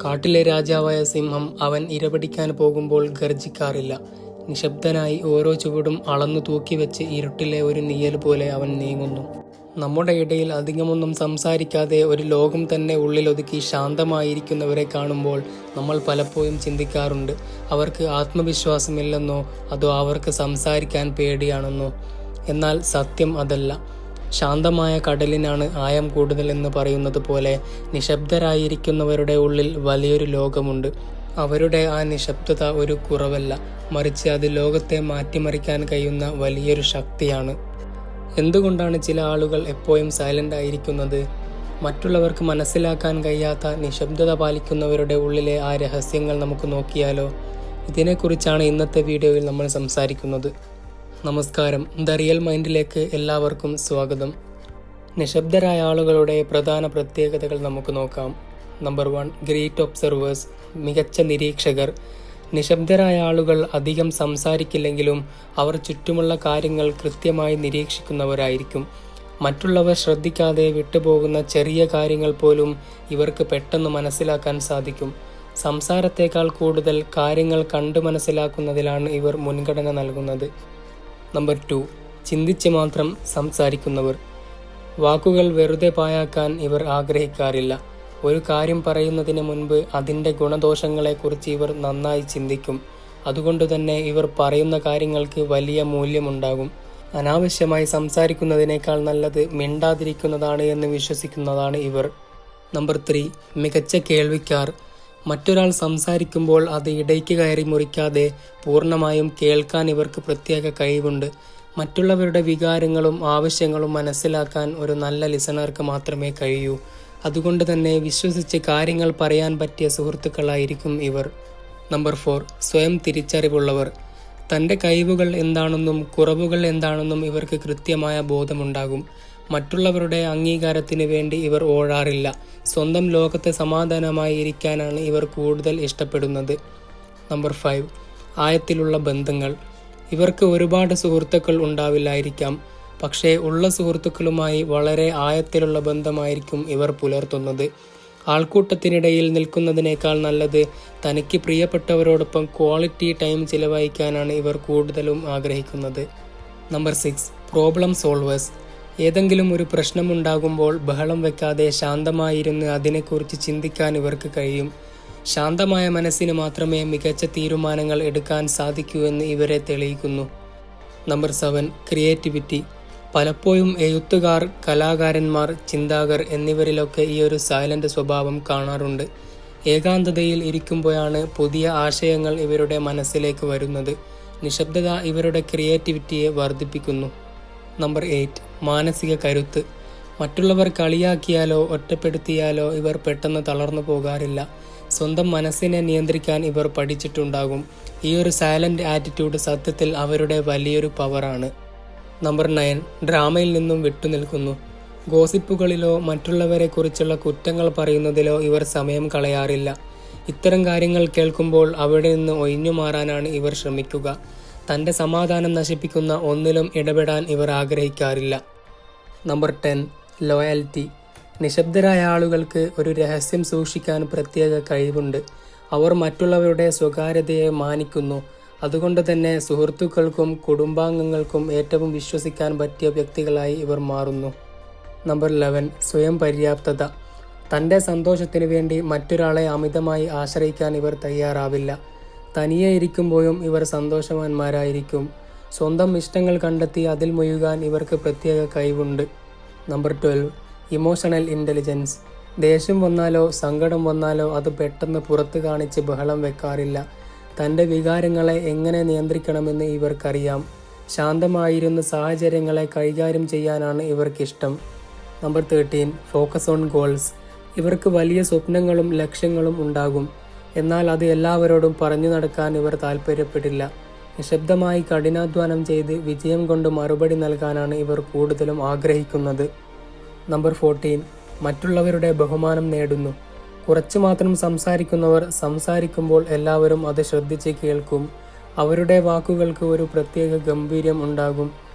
കാട്ടിലെ രാജാവായ സിംഹം അവൻ ഇരപിടിക്കാൻ പോകുമ്പോൾ ഗർജിക്കാറില്ല. നിശബ്ദനായി ഓരോ ചുവടും അളന്നു തൂക്കിവെച്ച് ഇരുട്ടിലെ ഒരു നിഴൽ പോലെ അവൻ നീങ്ങുന്നു. നമ്മുടെ ഇടയിൽ അധികമൊന്നും സംസാരിക്കാതെ ഒരു ലോകം തന്നെ ഉള്ളിലൊതുക്കി ശാന്തമായിരിക്കുന്നവരെ കാണുമ്പോൾ നമ്മൾ പലപ്പോഴും ചിന്തിക്കാറുണ്ട്, അവർക്ക് ആത്മവിശ്വാസമില്ലെന്നോ അതോ അവർക്ക് സംസാരിക്കാൻ പേടിയാണെന്നോ. എന്നാൽ സത്യം അതല്ല. ശാന്തമായ കടലിനാണ് ആയം കൂടുതലെന്ന് പറയുന്നത് പോലെ നിശബ്ദരായിരിക്കുന്നവരുടെ ഉള്ളിൽ വലിയൊരു ലോകമുണ്ട്. അവരുടെ ആ നിശബ്ദത ഒരു കുറവല്ല, മറിച്ച് അത് ലോകത്തെ മാറ്റിമറിക്കാൻ കഴിയുന്ന വലിയൊരു ശക്തിയാണ്. എന്തുകൊണ്ടാണ് ചില ആളുകൾ എപ്പോഴും സൈലന്റ് ആയിരിക്കുന്നത്? മറ്റുള്ളവർക്ക് മനസ്സിലാക്കാൻ കഴിയാത്ത നിശബ്ദത പാലിക്കുന്നവരുടെ ഉള്ളിലെ ആ രഹസ്യങ്ങൾ നമുക്ക് നോക്കിയാലോ? ഇതിനെക്കുറിച്ചാണ് ഇന്നത്തെ വീഡിയോയിൽ നമ്മൾ സംസാരിക്കുന്നത്. നമസ്കാരം, ദ റിയൽ മൈൻഡിലേക്ക് എല്ലാവർക്കും സ്വാഗതം. നിശബ്ദരായ ആളുകളുടെ പ്രധാന പ്രത്യേകതകൾ നമുക്ക് നോക്കാം. നമ്പർ 1, ഗ്രേറ്റ് ഒബ്സർവേഴ്സ്, മികച്ച നിരീക്ഷകർ. നിശബ്ദരായ ആളുകൾ അധികം സംസാരിക്കില്ലെങ്കിലും അവർ ചുറ്റുമുള്ള കാര്യങ്ങൾ കൃത്യമായി നിരീക്ഷിക്കുന്നവരായിരിക്കും. മറ്റുള്ളവർ ശ്രദ്ധിക്കാതെ വിട്ടുപോകുന്ന ചെറിയ കാര്യങ്ങൾ പോലും ഇവർക്ക് പെട്ടെന്ന് മനസ്സിലാക്കാൻ സാധിക്കും. സംസാരത്തേക്കാൾ കൂടുതൽ കാര്യങ്ങൾ കണ്ടു മനസ്സിലാക്കുന്നതിലാണ് ഇവർ മുൻഗണന നൽകുന്നത്. നമ്പർ 2, ചിന്തിച്ച് മാത്രം സംസാരിക്കുന്നവർ. വാക്കുകൾ വെറുതെ പാഴാക്കാൻ ഇവർ ആഗ്രഹിക്കാറില്ല. ഒരു കാര്യം പറയുന്നതിന് മുൻപ് അതിൻ്റെ ഗുണദോഷങ്ങളെക്കുറിച്ച് ഇവർ നന്നായി ചിന്തിക്കും. അതുകൊണ്ട് തന്നെ ഇവർ പറയുന്ന കാര്യങ്ങൾക്ക് വലിയ മൂല്യമുണ്ടാകും. അനാവശ്യമായി സംസാരിക്കുന്നതിനേക്കാൾ നല്ലത് മിണ്ടാതിരിക്കുന്നതാണ് എന്ന് വിശ്വസിക്കുന്നതാണ് ഇവർ. നമ്പർ 3, മികച്ച കേൾവിക്കാർ. മറ്റൊരാൾ സംസാരിക്കുമ്പോൾ അത് ഇടയ്ക്ക് കയറി മുറിക്കാതെ പൂർണ്ണമായും കേൾക്കാൻ ഇവർക്ക് പ്രത്യേക കഴിവുണ്ട്. മറ്റുള്ളവരുടെ വികാരങ്ങളും ആവശ്യങ്ങളും മനസ്സിലാക്കാൻ ഒരു നല്ല ലിസണർക്ക് മാത്രമേ കഴിയൂ. അതുകൊണ്ട് തന്നെ വിശ്വസിച്ച് കാര്യങ്ങൾ പറയാൻ പറ്റിയ സുഹൃത്തുക്കളായിരിക്കും ഇവർ. നമ്പർ 4, സ്വയം തിരിച്ചറിവുള്ളവർ. തൻ്റെ കഴിവുകൾ എന്താണെന്നും കുറവുകൾ എന്താണെന്നും ഇവർക്ക് കൃത്യമായ ബോധമുണ്ടാകും. മറ്റുള്ളവരുടെ അംഗീകാരത്തിന് വേണ്ടി ഇവർ ഓടാറില്ല. സ്വന്തം ലോകത്തെ സമാധാനമായി ഇരിക്കാനാണ് ഇവർ കൂടുതൽ ഇഷ്ടപ്പെടുന്നത്. നമ്പർ 5, ആഴത്തിലുള്ള ബന്ധങ്ങൾ. ഇവർക്ക് ഒരുപാട് സുഹൃത്തുക്കൾ ഉണ്ടാവില്ലായിരിക്കാം, പക്ഷേ ഉള്ള സുഹൃത്തുക്കളുമായി വളരെ ആഴത്തിലുള്ള ബന്ധമായിരിക്കും ഇവർ പുലർത്തുന്നത്. ആൾക്കൂട്ടത്തിനിടയിൽ നിൽക്കുന്നതിനേക്കാൾ നല്ലത് തനിക്ക് പ്രിയപ്പെട്ടവരോടൊപ്പം ക്വാളിറ്റി ടൈം ചിലവഴിക്കാനാണ് ഇവർ കൂടുതലും ആഗ്രഹിക്കുന്നത്. Number 6, problem solvers. ഏതെങ്കിലും ഒരു പ്രശ്നമുണ്ടാകുമ്പോൾ ബഹളം വെക്കാതെ ശാന്തമായിരുന്ന് അതിനെക്കുറിച്ച് ചിന്തിക്കാൻ ഇവർക്ക് കഴിയും. ശാന്തമായ മനസ്സിന് മാത്രമേ മികച്ച തീരുമാനങ്ങൾ എടുക്കാൻ സാധിക്കൂ എന്ന് ഇവരെ തെളിയിക്കുന്നു. Number 7, creativity. പലപ്പോഴും എഴുത്തുകാർ, കലാകാരന്മാർ, ചിന്താകർ എന്നിവരിലൊക്കെ ഈ ഒരു സൈലന്റ് സ്വഭാവം കാണാറുണ്ട്. ഏകാന്തതയിൽ ഇരിക്കുമ്പോഴാണ് പുതിയ ആശയങ്ങൾ ഇവരുടെ മനസ്സിലേക്ക് വരുന്നത്. നിശബ്ദത ഇവരുടെ ക്രിയേറ്റിവിറ്റിയെ വർദ്ധിപ്പിക്കുന്നു. നമ്പർ 8, മാനസിക കരുത്ത്. മറ്റുള്ളവർ കളിയാക്കിയാലോ ഒറ്റപ്പെടുത്തിയാലോ ഇവർ പെട്ടെന്ന് തളർന്നു പോകാറില്ല. സ്വന്തം മനസ്സിനെ നിയന്ത്രിക്കാൻ ഇവർ പഠിച്ചിട്ടുണ്ടാകും. ഈ ഒരു സൈലന്റ് ആറ്റിറ്റ്യൂഡ് സത്യത്തിൽ അവരുടെ വലിയൊരു പവറാണ്. നമ്പർ 9, ഡ്രാമയിൽ നിന്നും വിട്ടുനിൽക്കുന്നു. ഗോസിപ്പുകളിലോ മറ്റുള്ളവരെ കുറിച്ചുള്ള കുറ്റങ്ങൾ പറയുന്നതിലോ ഇവർ സമയം കളയാറില്ല. ഇത്തരം കാര്യങ്ങൾ കേൾക്കുമ്പോൾ അവിടെ നിന്ന് ഒഴിഞ്ഞു മാറാനാണ് ഇവർ ശ്രമിക്കുക. തൻ്റെ സമാധാനം നശിപ്പിക്കുന്ന ഒന്നിലും ഇടപെടാൻ ഇവർ ആഗ്രഹിക്കാറില്ല. Number 10, loyalty. നിശബ്ദരായ ആളുകൾക്ക് ഒരു രഹസ്യം സൂക്ഷിക്കാൻ പ്രത്യേക കഴിവുണ്ട്. അവർ മറ്റുള്ളവരുടെ സ്വകാര്യതയെ മാനിക്കുന്നു. അതുകൊണ്ട് തന്നെ സുഹൃത്തുക്കൾക്കും കുടുംബാംഗങ്ങൾക്കും ഏറ്റവും വിശ്വസിക്കാൻ പറ്റിയ വ്യക്തികളായി ഇവർ മാറുന്നു. നമ്പർ 11, സ്വയം പര്യാപ്തത. തൻ്റെ സന്തോഷത്തിനു വേണ്ടി മറ്റൊരാളെ അമിതമായി ആശ്രയിക്കാൻ ഇവർ തയ്യാറാവില്ല. തനിയെ ഇരിക്കുമ്പോഴും ഇവർ സന്തോഷവാന്മാരായിരിക്കും. സ്വന്തം ഇഷ്ടങ്ങൾ കണ്ടെത്തി അതിൽ മുഴുകാൻ ഇവർക്ക് പ്രത്യേക കഴിവുണ്ട്. Number 12, emotional intelligence. ദേഷ്യം വന്നാലോ സങ്കടം വന്നാലോ അത് പെട്ടെന്ന് പുറത്ത് കാണിച്ച് ബഹളം വെക്കാറില്ല. തൻ്റെ വികാരങ്ങളെ എങ്ങനെ നിയന്ത്രിക്കണമെന്ന് ഇവർക്കറിയാം. ശാന്തമായിരുന്ന സാഹചര്യങ്ങളെ കൈകാര്യം ചെയ്യാനാണ് ഇവർക്കിഷ്ടം. Number 13, focus on goals. ഇവർക്ക് വലിയ സ്വപ്നങ്ങളും ലക്ഷ്യങ്ങളും ഉണ്ടാകും. എന്നാൽ അത് എല്ലാവരോടും പറഞ്ഞു നടക്കാൻ ഇവർ താല്പര്യപ്പെടില്ല. നിശബ്ദമായി കഠിനാധ്വാനം ചെയ്ത് വിജയം കൊണ്ട് മറുപടി നൽകാനാണ് ഇവർ കൂടുതലും ആഗ്രഹിക്കുന്നത്. നമ്പർ 14, മറ്റുള്ളവരുടെ ബഹുമാനം നേടുന്നു. കുറച്ചു മാത്രം സംസാരിക്കുന്നവർ സംസാരിക്കുമ്പോൾ എല്ലാവരും അത് ശ്രദ്ധിച്ച് കേൾക്കും. അവരുടെ വാക്കുകൾക്ക് ഒരു പ്രത്യേക ഗംഭീര്യം ഉണ്ടാകും.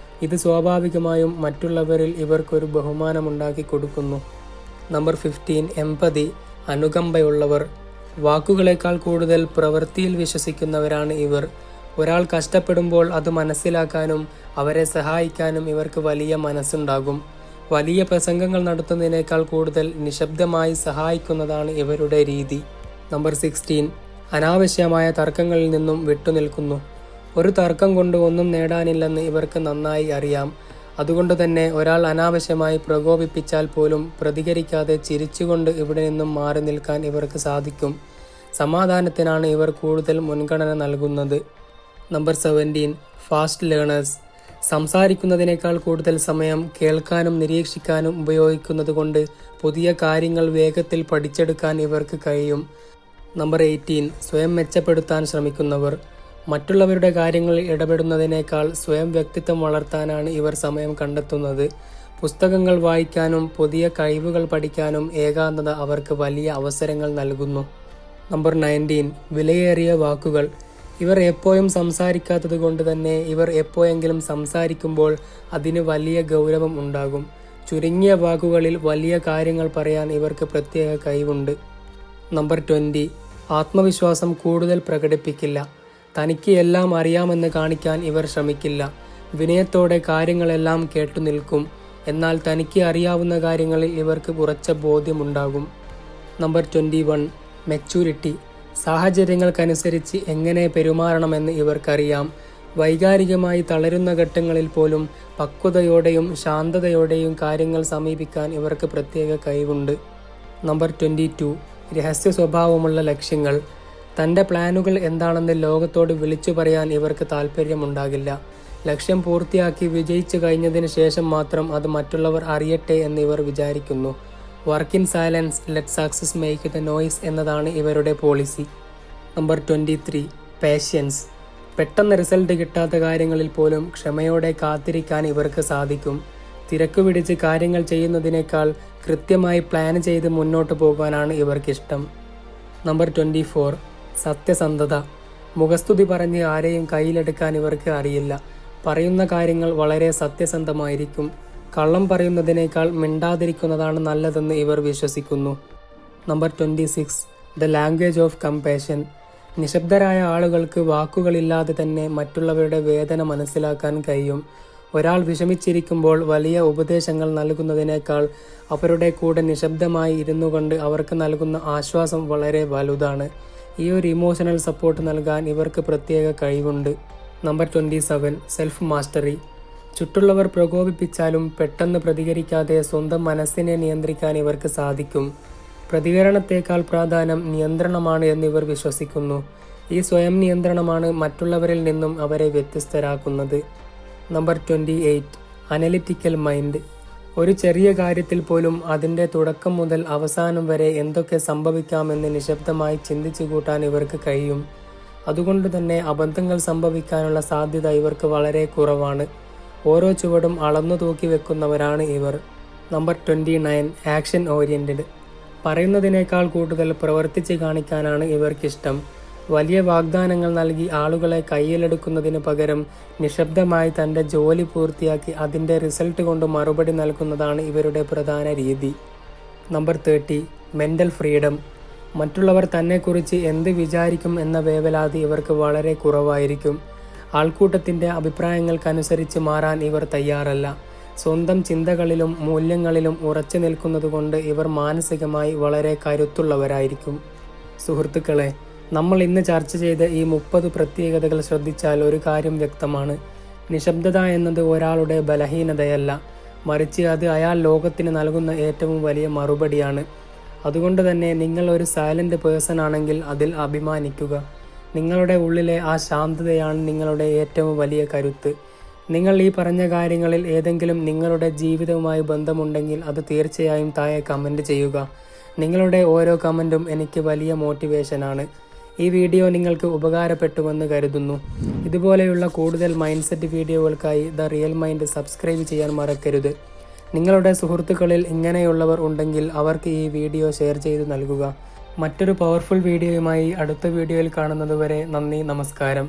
ഇത് സ്വാഭാവികമായും മറ്റുള്ളവരിൽ ഇവർക്കൊരു ബഹുമാനമുണ്ടാക്കി കൊടുക്കുന്നു. Number 15, empathy. അനുകമ്പയുള്ളവർ. വാക്കുകളേക്കാൾ കൂടുതൽ പ്രവൃത്തിയിൽ വിശ്വസിക്കുന്നവരാണ് ഇവർ. ഒരാൾ കഷ്ടപ്പെടുമ്പോൾ അത് മനസ്സിലാക്കാനും അവരെ സഹായിക്കാനും ഇവർക്ക് വലിയ മനസ്സുണ്ടാകും. വലിയ പ്രസംഗങ്ങൾ നടത്തുന്നതിനേക്കാൾ കൂടുതൽ നിശബ്ദമായി സഹായിക്കുന്നതാണ് ഇവരുടെ രീതി. നമ്പർ 16, അനാവശ്യമായ തർക്കങ്ങളിൽ നിന്നും വിട്ടുനിൽക്കുന്നു. ഒരു തർക്കം കൊണ്ട് ഒന്നും നേടാനില്ലെന്ന് ഇവർക്ക് നന്നായി അറിയാം. അതുകൊണ്ട് തന്നെ ഒരാൾ അനാവശ്യമായി പ്രകോപിപ്പിച്ചാൽ പോലും പ്രതികരിക്കാതെ ചിരിച്ചുകൊണ്ട് ഇവിടെ നിന്നും മാറി നിൽക്കാൻ ഇവർക്ക് സാധിക്കും. സമാധാനത്തിനാണ് ഇവർ കൂടുതൽ മുൻഗണന നൽകുന്നത്. Number 17, fast learners. സംസാരിക്കുന്നതിനേക്കാൾ കൂടുതൽ സമയം കേൾക്കാനും നിരീക്ഷിക്കാനും ഉപയോഗിക്കുന്നത് കൊണ്ട് പുതിയ കാര്യങ്ങൾ വേഗത്തിൽ പഠിച്ചെടുക്കാൻ ഇവർക്ക് കഴിയും. നമ്പർ 18, സ്വയം മെച്ചപ്പെടുത്താൻ ശ്രമിക്കുന്നവർ. മറ്റുള്ളവരുടെ കാര്യങ്ങളിൽ ഇടപെടുന്നതിനേക്കാൾ സ്വയം വ്യക്തിത്വം വളർത്താനാണ് ഇവർ സമയം കണ്ടെത്തുന്നത്. പുസ്തകങ്ങൾ വായിക്കാനും പുതിയ കഴിവുകൾ പഠിക്കാനും ഏകാന്തത അവർക്ക് വലിയ അവസരങ്ങൾ നൽകുന്നു. നമ്പർ 19, വിലയേറിയ വാക്കുകൾ. ഇവർ എപ്പോഴും സംസാരിക്കാത്തത് കൊണ്ട് തന്നെ ഇവർ എപ്പോഴെങ്കിലും സംസാരിക്കുമ്പോൾ അതിന് വലിയ ഗൗരവം ഉണ്ടാകും. ചുരുങ്ങിയ വാക്കുകളിൽ വലിയ കാര്യങ്ങൾ പറയാൻ ഇവർക്ക് പ്രത്യേക കഴിവുണ്ട്. നമ്പർ 20, ആത്മവിശ്വാസം കൂടുതൽ പ്രകടിപ്പിക്കില്ല. തനിക്ക് എല്ലാം അറിയാമെന്ന് കാണിക്കാൻ ഇവർ ശ്രമിക്കില്ല. വിനയത്തോടെ കാര്യങ്ങളെല്ലാം കേട്ടു നിൽക്കും. എന്നാൽ തനിക്ക് അറിയാവുന്ന കാര്യങ്ങളിൽ ഇവർക്ക് ഉറച്ച ബോധ്യമുണ്ടാകും. Number 21, maturity. സാഹചര്യങ്ങൾക്കനുസരിച്ച് എങ്ങനെ പെരുമാറണമെന്ന് ഇവർക്കറിയാം. വൈകാരികമായി തളരുന്ന ഘട്ടങ്ങളിൽ പോലും പക്വതയോടെയും ശാന്തതയോടെയും കാര്യങ്ങൾ സമീപിക്കാൻ ഇവർക്ക് പ്രത്യേക കഴിവുണ്ട്. നമ്പർ 22, രഹസ്യ സ്വഭാവമുള്ള ലക്ഷ്യങ്ങൾ. തൻ്റെ പ്ലാനുകൾ എന്താണെന്ന് ലോകത്തോട് വിളിച്ചു പറയാൻ ഇവർക്ക് താല്പര്യമുണ്ടാകില്ല. ലക്ഷ്യം പൂർത്തിയാക്കി വിജയിച്ചു കഴിഞ്ഞതിന് ശേഷം മാത്രം അത് മറ്റുള്ളവർ അറിയട്ടെ എന്ന് ഇവർ വിചാരിക്കുന്നു. Work in silence, let success make the noise എന്നതാണ് ഇവരുടെ പോളിസി. Number 23, patience. പെട്ടെന്ന് റിസൾട്ട് കിട്ടാത്ത കാര്യങ്ങളിൽ പോലും ക്ഷമയോടെ കാത്തിരിക്കാൻ ഇവർക്ക് സാധിക്കും. തിരക്ക് പിടിച്ച് കാര്യങ്ങൾ ചെയ്യുന്നതിനേക്കാൾ കൃത്യമായി പ്ലാൻ ചെയ്ത് മുന്നോട്ട് പോകാനാണ് ഇവർക്കിഷ്ടം. നമ്പർ 24, സത്യസന്ധത. മുഖസ്തുതി പറഞ്ഞ് ആരെയും കയ്യിലെടുക്കാൻ ഇവർക്ക് അറിയില്ല. പറയുന്ന കാര്യങ്ങൾ വളരെ സത്യസന്ധമായിരിക്കും. കള്ളം പറയുന്നതിനേക്കാൾ മിണ്ടാതിരിക്കുന്നതാണ് നല്ലതെന്ന് ഇവർ വിശ്വസിക്കുന്നു. Number 26, the language of compassion. നിശബ്ദരായ ആളുകൾക്ക് വാക്കുകളില്ലാതെ തന്നെ മറ്റുള്ളവരുടെ വേദന മനസ്സിലാക്കാൻ കഴിയും. ഒരാൾ വിഷമിച്ചിരിക്കുമ്പോൾ വലിയ ഉപദേശങ്ങൾ നൽകുന്നതിനേക്കാൾ അവരുടെ കൂടെ നിശബ്ദമായി ഇരുന്നു കൊണ്ട് അവർക്ക് നൽകുന്ന ആശ്വാസം വളരെ വലുതാണ്. ഈ ഒരു ഇമോഷണൽ സപ്പോർട്ട് നൽകാൻ ഇവർക്ക് പ്രത്യേക കഴിവുണ്ട്. Number 27, self mastery. ചുറ്റുള്ളവർ പ്രകോപിപ്പിച്ചാലും പെട്ടെന്ന് പ്രതികരിക്കാതെ സ്വന്തം മനസ്സിനെ നിയന്ത്രിക്കാൻ ഇവർക്ക് സാധിക്കും. പ്രതികരണത്തേക്കാൾ പ്രാധാന്യം നിയന്ത്രണമാണ് എന്നിവർ വിശ്വസിക്കുന്നു. ഈ സ്വയം നിയന്ത്രണമാണ് മറ്റുള്ളവരിൽ നിന്നും അവരെ വ്യത്യസ്തരാക്കുന്നത്. Number 28, analytical mind. ഒരു ചെറിയ കാര്യത്തിൽ പോലും അതിൻ്റെ തുടക്കം മുതൽ അവസാനം വരെ എന്തൊക്കെ സംഭവിക്കാമെന്ന് നിശബ്ദമായി ചിന്തിച്ചു കൂട്ടാൻ ഇവർക്ക് കഴിയും. അതുകൊണ്ട് തന്നെ അബദ്ധങ്ങൾ സംഭവിക്കാനുള്ള സാധ്യത ഇവർക്ക് വളരെ കുറവാണ്. ഓരോ ചുവടും അളന്നു തൂക്കി വെക്കുന്നവരാണ് ഇവർ. Number 29, action oriented. പറയുന്നതിനേക്കാൾ കൂടുതൽ പ്രവർത്തിച്ച് കാണിക്കാനാണ് ഇവർക്കിഷ്ടം. വലിയ വാഗ്ദാനങ്ങൾ നൽകി ആളുകളെ കയ്യിലെടുക്കുന്നതിന് പകരം നിശബ്ദമായി തൻ്റെ ജോലി പൂർത്തിയാക്കി അതിൻ്റെ റിസൾട്ട് കൊണ്ട് മറുപടി നൽകുന്നതാണ് ഇവരുടെ പ്രധാന രീതി. Number 30, mental freedom. മറ്റുള്ളവർ തന്നെക്കുറിച്ച് എന്ത് വിചാരിക്കും എന്ന വേവലാതി ഇവർക്ക് വളരെ കുറവായിരിക്കും. ആൾക്കൂട്ടത്തിൻ്റെ അഭിപ്രായങ്ങൾക്കനുസരിച്ച് മാറാൻ ഇവർ തയ്യാറല്ല. സ്വന്തം ചിന്തകളിലും മൂല്യങ്ങളിലും ഉറച്ചു നിൽക്കുന്നതുകൊണ്ട് ഇവർ മാനസികമായി വളരെ കരുത്തുള്ളവരായിരിക്കും. സുഹൃത്തുക്കളെ, നമ്മൾ ഇന്ന് ചർച്ച ചെയ്ത ഈ 30 പ്രത്യേകതകൾ ശ്രദ്ധിച്ചാൽ ഒരു കാര്യം വ്യക്തമാണ്. നിശബ്ദത എന്നത് ഒരാളുടെ ബലഹീനതയല്ല, മറിച്ച് അത് അയാൾ ലോകത്തിന് നൽകുന്ന ഏറ്റവും വലിയ മറുപടിയാണ്. അതുകൊണ്ട് തന്നെ നിങ്ങൾ ഒരു സൈലൻ്റ് പേഴ്സൺ ആണെങ്കിൽ അതിൽ അഭിമാനിക്കുക. നിങ്ങളുടെ ഉള്ളിലെ ആ ശാന്തതയാണ് നിങ്ങളുടെ ഏറ്റവും വലിയ കരുത്ത്. നിങ്ങൾ ഈ പറഞ്ഞ കാര്യങ്ങളിൽ ഏതെങ്കിലും നിങ്ങളുടെ ജീവിതവുമായി ബന്ധമുണ്ടെങ്കിൽ അത് തീർച്ചയായും താഴെ കമൻറ്റ് ചെയ്യുക. നിങ്ങളുടെ ഓരോ കമൻറ്റും എനിക്ക് വലിയ മോട്ടിവേഷനാണ്. ഈ വീഡിയോ നിങ്ങൾക്ക് ഉപകാരപ്പെട്ടുവെന്ന് കരുതുന്നു. ഇതുപോലെയുള്ള കൂടുതൽ മൈൻഡ് സെറ്റ് വീഡിയോകൾക്കായി ദ റിയൽ മൈൻഡ് സബ്സ്ക്രൈബ് ചെയ്യാൻ മറക്കരുത്. നിങ്ങളുടെ സുഹൃത്തുക്കളിൽ ഇങ്ങനെയുള്ളവർ ഉണ്ടെങ്കിൽ അവർക്ക് ഈ വീഡിയോ ഷെയർ ചെയ്ത് നൽകുക. മറ്റൊരു പവർഫുൾ വീഡിയോയുമായി അടുത്ത വീഡിയോയിൽ കാണുന്നതുവരെ നന്ദി, നമസ്കാരം.